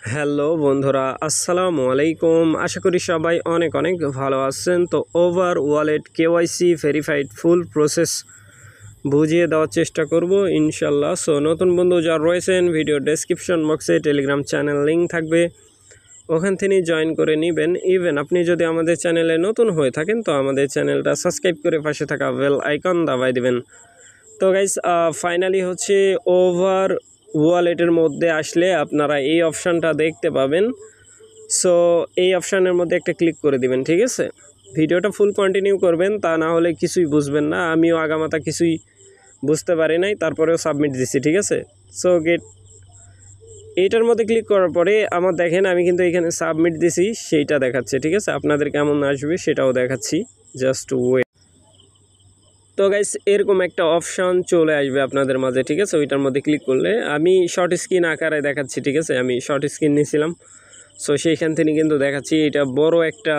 Hello বন্ধুরা, আসসালামু আলাইকুম। আশা করি সবাই অনেক অনেক ভালো আছেন। তো ওভার ওয়ালেট কেওয়াইসি ভেরিফাইড ফুল প্রসেস বুঝিয়ে দেওয়ার চেষ্টা করব ইনশাল্লাহ। সো নতুন বন্ধু যারা রয়েছেন, ভিডিও ডেসক্রিপশন বক্সে টেলিগ্রাম চ্যানেল লিঙ্ক থাকবে, ওখান থেকে জয়েন করে নেবেন। ইভেন আপনি যদি আমাদের চ্যানেলে নতুন হয়ে থাকেন তো আমাদের চ্যানেলটা সাবস্ক্রাইব করে পাশে থাকা বেল আইকন দাবাই দেবেন। তো গাইস, ফাইনালি হচ্ছে ওভার ওয়ালেটের মধ্যে আসলে আপনারা এই অপশানটা দেখতে পাবেন। সো এই অপশানের মধ্যে একটা ক্লিক করে দিবেন, ঠিক আছে। ভিডিওটা ফুল কন্টিনিউ করবেন, তা না হলে কিছুই বুঝবেন না। আমিও আগামাতা কিছুই বুঝতে পারি নাই, তারপরেও সাবমিট দিছি, ঠিক আছে। সো এইটার মধ্যে ক্লিক করার পরে আমার দেখেন আমি কিন্তু এখানে সাবমিট দিছি, সেইটা দেখাচ্ছে, ঠিক আছে। আপনাদের কেমন আসবে সেটাও দেখাচ্ছি, জাস্ট ওয়েট। তো গাইস, এরকম একটা অপশান চলে আসবে আপনাদের মাঝে, ঠিক আছে। ওইটার মধ্যে ক্লিক করলে আমি শর্ট স্ক্রিন আকারে দেখাচ্ছি, ঠিক আছে। আমি শর্ট স্ক্রিন নিয়েছিলাম, সো সেইখান থেকে কিন্তু দেখাচ্ছি। এটা বড় একটা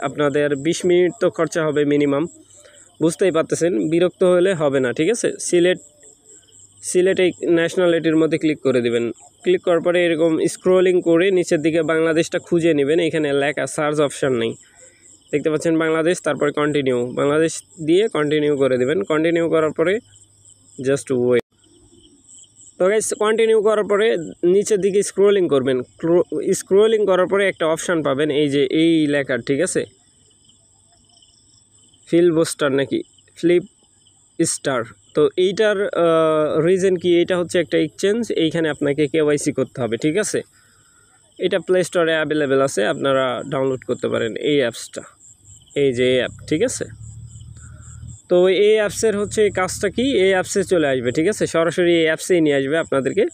আপনাদের 20 মিনিট তো খরচা হবে মিনিমাম, বুঝতেই পারতেছেন। বিরক্ত হলে হবে না, ঠিক আছে। সিলেট এই ন্যাশনালিটির মধ্যে ক্লিক করে দিবেন। ক্লিক করার পরে এরকম স্ক্রোলিং করে নিচের দিকে বাংলাদেশটা খুঁজে নেবেন। এখানে লেখা সার্চ অপশান নেই, দেখতে পাচ্ছেন বাংলাদেশ, তারপরে কন্টিনিউ, বাংলাদেশ দিয়ে কন্টিনিউ করে দিবেন। কন্টিনিউ করার পরে জাস্ট ওয়েট। তো গাইস, কন্টিনিউ করার পরে নিচের দিকে স্ক্রোলিং করবেন। স্ক্রোলিং করার পরে একটা অপশান পাবেন, এই যে এই লেখার, ঠিক আছে, ফিলবোস্টার নাকি ফ্লিপ স্টার। তো এইটার রিজন কি, এটা হচ্ছে একটা এক্সচেঞ্জ। এইখানে আপনাকে কেওয়াইসি করতে হবে, ঠিক আছে। এটা প্লে স্টোরে অ্যাভেলেবেল আছে, আপনারা ডাউনলোড করতে পারেন এই অ্যাপসটা, এই যে এই অ্যাপ, ঠিক আছে। তো এই অ্যাপসের হচ্ছে কাজটা কি, এই অ্যাপসে চলে আসবে, ঠিক আছে। সরাসরি এই অ্যাপসেই নিয়ে আসবে আপনাদেরকে,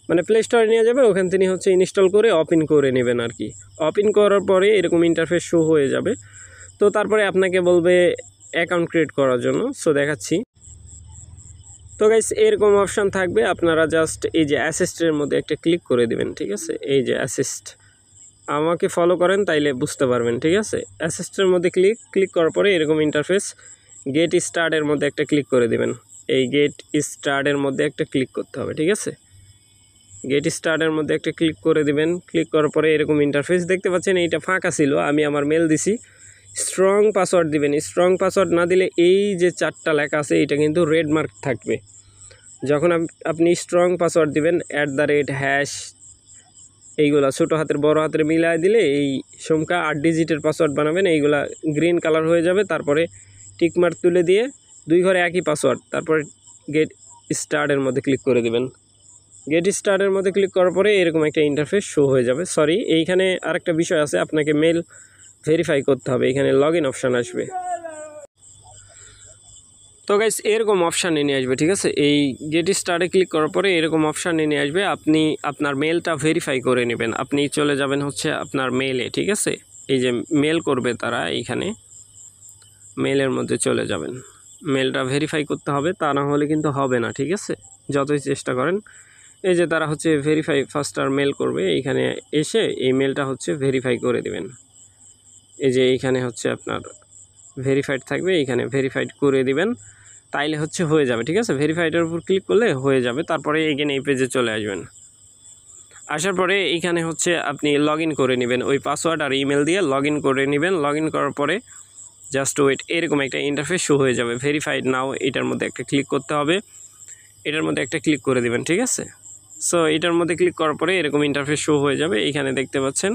মানে প্লে স্টোরে নিয়ে যাবে, ওখান থেকে হচ্ছে ইনস্টল করে ওপেন করে নেবেন আর কি। ওপেন করার পরে এরকম ইন্টারফেস শো হয়ে যাবে। তো তারপরে আপনাকে বলবে অ্যাকাউন্ট ক্রিয়েট করার জন্য। সো দেখাচ্ছি। তো গাইস, এরকম অপশান থাকবে, আপনারা জাস্ট এই যে অ্যাসিস্টের মধ্যে একটা ক্লিক করে দিবেন, ঠিক আছে। এই যে অ্যাসিস্ট, আমাকে ফলো করেন তাইলে বুঝতে পারবেন, ঠিক আছে। অ্যাসিস্টের মধ্যে ক্লিক করার পরে এরকম ইন্টারফেস, গেট স্টার্টের মধ্যে একটা ক্লিক করে দিবেন। এই গেট স্টার্টের মধ্যে একটা ক্লিক করতে হবে, ঠিক আছে। গেট স্টার্টের মধ্যে একটা ক্লিক করে দিবেন। ক্লিক করার পরে এরকম ইন্টারফেস দেখতে পাচ্ছেন। এইটা ফাঁকা ছিল, আমি আমার মেল দিছি। স্ট্রং পাসওয়ার্ড দিবেন। স্ট্রং পাসওয়ার্ড না দিলে এই যে 4টা লেখা আছে এটা কিন্তু রেড মার্ক থাকবে। যখন আপনি স্ট্রং পাসওয়ার্ড দিবেন, @ এইগুলা ছোটো হাতের বড় হাতের মিলায় দিলে এই সংখ্যা 8 ডিজিটের পাসওয়ার্ড বানাবেন, এইগুলা গ্রিন কালার হয়ে যাবে। তারপরে টিকমার্ক তুলে দিয়ে 2 ঘরে একই পাসওয়ার্ড, তারপরে গেট স্টার্টের মধ্যে ক্লিক করে দিবেন। গেট স্টার্টের মধ্যে ক্লিক করার পরে এরকম একটা ইন্টারফেস শো হয়ে যাবে। সরি, এইখানে আরেকটা বিষয় আছে, আপনাকে মেল ভেরিফাই করতে হবে। এখানে লগ ইন অপশান আসবে। তো গাইস, এরকম অপশানে নিয়ে আসবে, ঠিক আছে। এই গেট স্টার্টে ক্লিক করার পরে এরকম অপশানে নিয়ে আসবে। আপনি আপনার মেলটা ভেরিফাই করে নেবেন। আপনি চলে যাবেন হচ্ছে আপনার মেলে, ঠিক আছে। এই যে মেল করবে তারা, এইখানে মেলের মধ্যে চলে যাবেন। মেলটা ভেরিফাই করতে হবে, তা না হলে কিন্তু হবে না, ঠিক আছে, যতই চেষ্টা করেন। এই যে তারা হচ্ছে ভেরিফাই ফার্স্টার মেল করবে, এইখানে এসে এই মেলটা হচ্ছে ভেরিফাই করে দিবেন। এই যে এইখানে হচ্ছে আপনার ভেরিফাইড থাকবে, এইখানে ভেরিফাইড করে দিবেন, তাইলে হচ্ছে হয়ে যাবে, ঠিক আছে। ভেরিফাইডের উপর ক্লিক করলে হয়ে যাবে। তারপরে এখানে এই পেজে চলে আসবেন। আসার পরে এইখানে হচ্ছে আপনি লগ ইন করে নেবেন, ওই পাসওয়ার্ড আর ইমেল দিয়ে লগ ইন করে নেবেন। লগ ইন করার পরে জাস্ট ওয়েট, এরকম একটা ইন্টারফেস শো হয়ে যাবে। ভেরিফাইড নাও, এটার মধ্যে একটা ক্লিক করতে হবে, এটার মধ্যে একটা ক্লিক করে দিবেন, ঠিক আছে। সো এটার মধ্যে ক্লিক করার পরে এরকম ইন্টারফেস শো হয়ে যাবে। এইখানে দেখতে পাচ্ছেন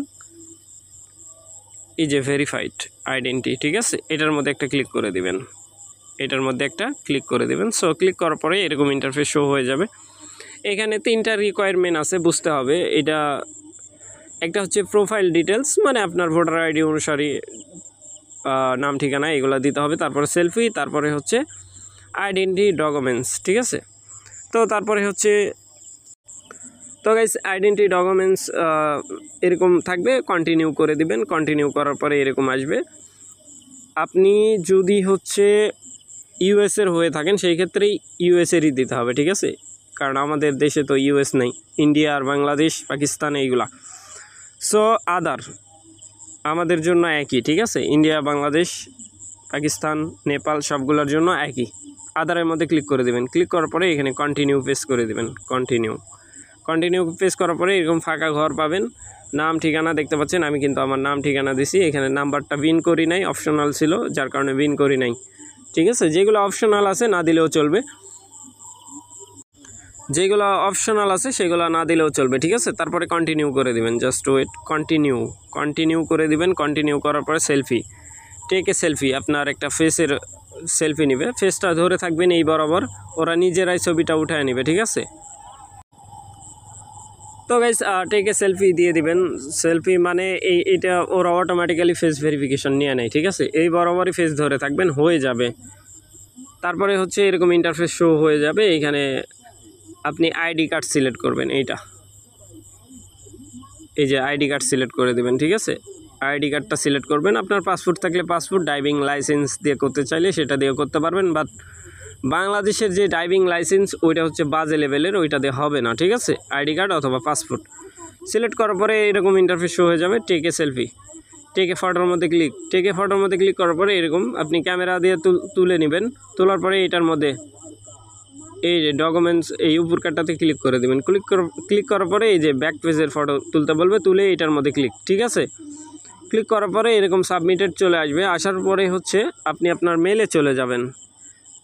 এই যে ভেরিফাইড আইডেন্টি, ঠিক আছে। এটার মধ্যে একটা ক্লিক করে দিবেন, এটার মধ্যে একটা ক্লিক করে দেবেন। সো ক্লিক করার পরে এরকম ইন্টারফেস শো হয়ে যাবে। এখানে 3টা রিকোয়ারমেন্ট আছে, বুঝতে হবে। এটা একটা হচ্ছে প্রোফাইল ডিটেলস, মানে আপনার ভোটার আইডি অনুসারে নাম ঠিকানা এগুলো দিতে হবে। তারপরে সেলফি, তারপরে হচ্ছে আইডেন্টি ডকুমেন্টস, ঠিক আছে। তো তারপরে হচ্ছে, তো গাইস, আইডেন্টি ডকুমেন্টস এরকম থাকবে, কন্টিনিউ করে দিবেন। কন্টিনিউ করার পরে এরকম আসবে। আপনি যদি হচ্ছে ইউএসের হয়ে থাকেন সেই ক্ষেত্রে ইউএসেরই দিতে হবে, ঠিক আছে। কারণ আমাদের দেশে তো ইউএস নেই, ইন্ডিয়া আর বাংলাদেশ, পাকিস্তান এইগুলা। সো আদার আমাদের জন্য একই, ঠিক আছে। ইন্ডিয়া, বাংলাদেশ, পাকিস্তান, নেপাল সবগুলোর জন্য একই। আদারের মধ্যে ক্লিক করে দেবেন। ক্লিক করার পরে এখানে কন্টিনিউ প্রেস করে দেবেন। কন্টিনিউ প্রেস করার পরে এরকম ফাঁকা ঘর পাবেন, নাম ঠিকানা দেখতে পাচ্ছেন। আমি কিন্তু আমার নাম ঠিকানা দিছি, এখানে নাম্বারটা বিন করি নাই, অপশনাল ছিল যার কারণে বিন করি নাই। ঠিক আছে, যেগুলো অপশনাল আছে না দিলেও চলবে, যেগুলো অপশনাল আছে সেগুলো না দিলেও চলবে। ঠিক আছে, তারপরে কন্টিনিউ করে দিবেন, জাস্ট ওয়েট, কন্টিনিউ করে দিবেন। কন্টিনিউ করার পরে সেলফি, টেক এ সেলফি, আপনার একটা ফেসের সেলফি নেবে, ফেসটা ধরে থাকবেন এই বরাবর, ওরা নিজেরাই ছবিটা উঠায় নেবে। ঠিক আছে, তো গাইস টেক এ সেলফি দিয়ে দিবেন। সেলফি মানে এইটা ওরা অটোমেটিক্যালি ফেস ভেরিফিকেশন নিয়ে নেয়। ঠিক আছে, এই বরাবরই ফেস ধরে থাকবেন, হয়ে যাবে। তারপরে হচ্ছে এরকম ইন্টারফেস শো হয়ে যাবে। এইখানে আপনি আইডি কার্ড সিলেক্ট করবেন, এই যে আইডি কার্ড সিলেক্ট করে দেবেন। ঠিক আছে, আইডি কার্ডটা সিলেক্ট করবেন। আপনার পাসপোর্ট থাকলে পাসপোর্ট, ড্রাইভিং লাইসেন্স দিয়ে করতে চাইলে সেটা দিয়ে করতে পারবেন, বাট বাংলাদেশের যে ড্রাইভিং লাইসেন্স ওইটা হচ্ছে বাজে লেভেলের, ওইটা দিয়ে হবে না। ঠিক আছে, আইডি কার্ড অথবা পাসপোর্ট সিলেক্ট করার পরে এরকম ইন্টারফেস শো হয়ে যাবে। Take a selfie, take a ফটোর মধ্যে ক্লিক করার পরে এরকম আপনি ক্যামেরা দিয়ে তুলে নেবেন। তোলার পরে এটার মধ্যে এই যে ডকুমেন্টস, এই উপর কাটটাতে ক্লিক করে দেবেন। ক্লিক করার পরে এই যে ব্যাক পেজের ফটো তুলতে বলবে, তুলে এটার মধ্যে ক্লিক। ঠিক আছে, ক্লিক করার পরে এরকম সাবমিটেড চলে আসবে। আসার পরে হচ্ছে আপনি আপনার মেলে চলে যাবেন।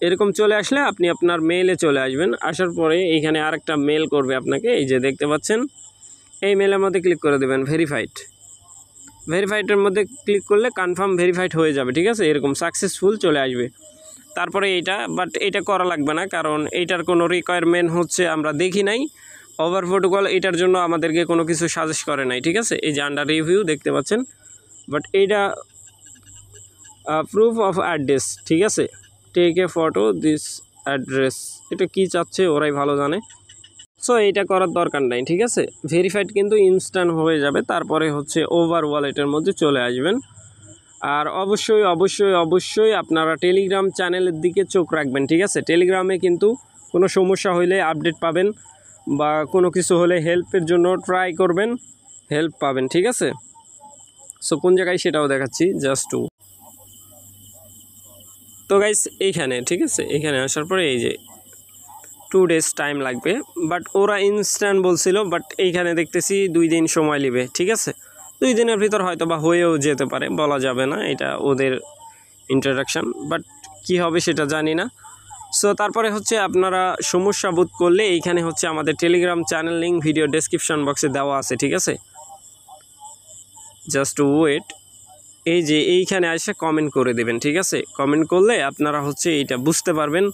এরকম চলে আসলে আপনি আপনার মেলে চলে আসবেন। আসার পরে এইখানে আরেকটা মেল করবে আপনাকে, এই যে দেখতে পাচ্ছেন, এই মেলের মধ্যে ক্লিক করে দেবেন। ভেরিফাইডের মধ্যে ক্লিক করলে কনফার্ম ভেরিফাইড হয়ে যাবে। ঠিক আছে, এরকম সাকসেসফুল চলে আসবে। তারপরে এটা করা লাগবে না, কারণ এইটার কোনো রিকোয়ারমেন্ট হচ্ছে আমরা দেখি নাই। ওভার প্রোটোকল এটার জন্য আমাদেরকে কোনো কিছু সাজেস্ট করে নাই। ঠিক আছে, এই যে আন্ডার রিভিউ দেখতে পাচ্ছেন, বাট এইটা প্রুফ অফ অ্যাড্রেস। ঠিক আছে, take a photo this address, এটা কি চাচ্ছে ওরাই ভালো জানে। সো এইটা করার দরকার নাই। ঠিক আছে, ভেরিফাইড কিন্তু ইনস্ট্যান্ট হয়ে যাবে। তারপরে হচ্ছে ওভার ওয়ালেটের মধ্যে চলে আসবেন। আর অবশ্যই আপনারা টেলিগ্রাম চ্যানেলের দিকে চোখ রাখবেন। ঠিক আছে, টেলিগ্রামে কিন্তু কোনো সমস্যা হলে আপডেট পাবেন, বা কোনো কিছু হলে হেল্পের জন্য ট্রাই করবেন, হেল্প পাবেন। ঠিক আছে, সো কোন জায়গায় সেটাও দেখাচ্ছি, জাস্ট তো গাইস এইখানে। ঠিক আছে, এখানে আসার পরে এই যে 2 days টাইম লাগবে, বাট ওরা ইনস্ট্যান্ট বলছিল, বাট এইখানে দেখতেছি 2 দিন সময় নেবে। ঠিক আছে, 2 দিনের ভিতর হয়তো বা হয়েও যেতে পারে, বলা যাবে না, এটা ওদের ইন্ট্রোডাকশান, বাট কি হবে সেটা জানি না। সো তারপরে হচ্ছে আপনারা সমস্যা বোধ করলে এইখানে হচ্ছে আমাদের Telegram channel link video description বক্সে দেওয়া আছে। ঠিক আছে, জাস্ট ওয়েট, এই যে এইখানে এসে কমেন্ট করে দেবেন। ঠিক আছে, কমেন্ট করলে আপনারা হচ্ছে এইটা বুঝতে পারবেন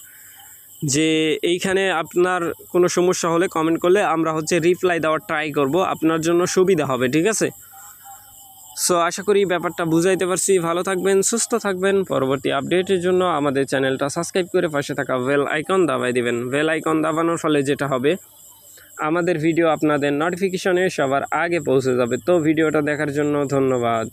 যে এইখানে আপনার কোনো সমস্যা হলে কমেন্ট করলে আমরা হচ্ছে রিপ্লাই দেওয়ার ট্রাই করব, আপনার জন্য সুবিধা হবে। ঠিক আছে, সো আশা করি ব্যাপারটা বুঝাইতে পারছি। ভালো থাকবেন, সুস্থ থাকবেন। পরবর্তী আপডেটের জন্য আমাদের চ্যানেলটা সাবস্ক্রাইব করে পাশে থাকা বেল আইকন দাবাই দিবেন। বেল আইকন দাবানোর ফলে যেটা হবে, আমাদের ভিডিও আপনাদের নোটিফিকেশনে সবার আগে পৌঁছে যাবে। তো ভিডিওটা দেখার জন্য ধন্যবাদ।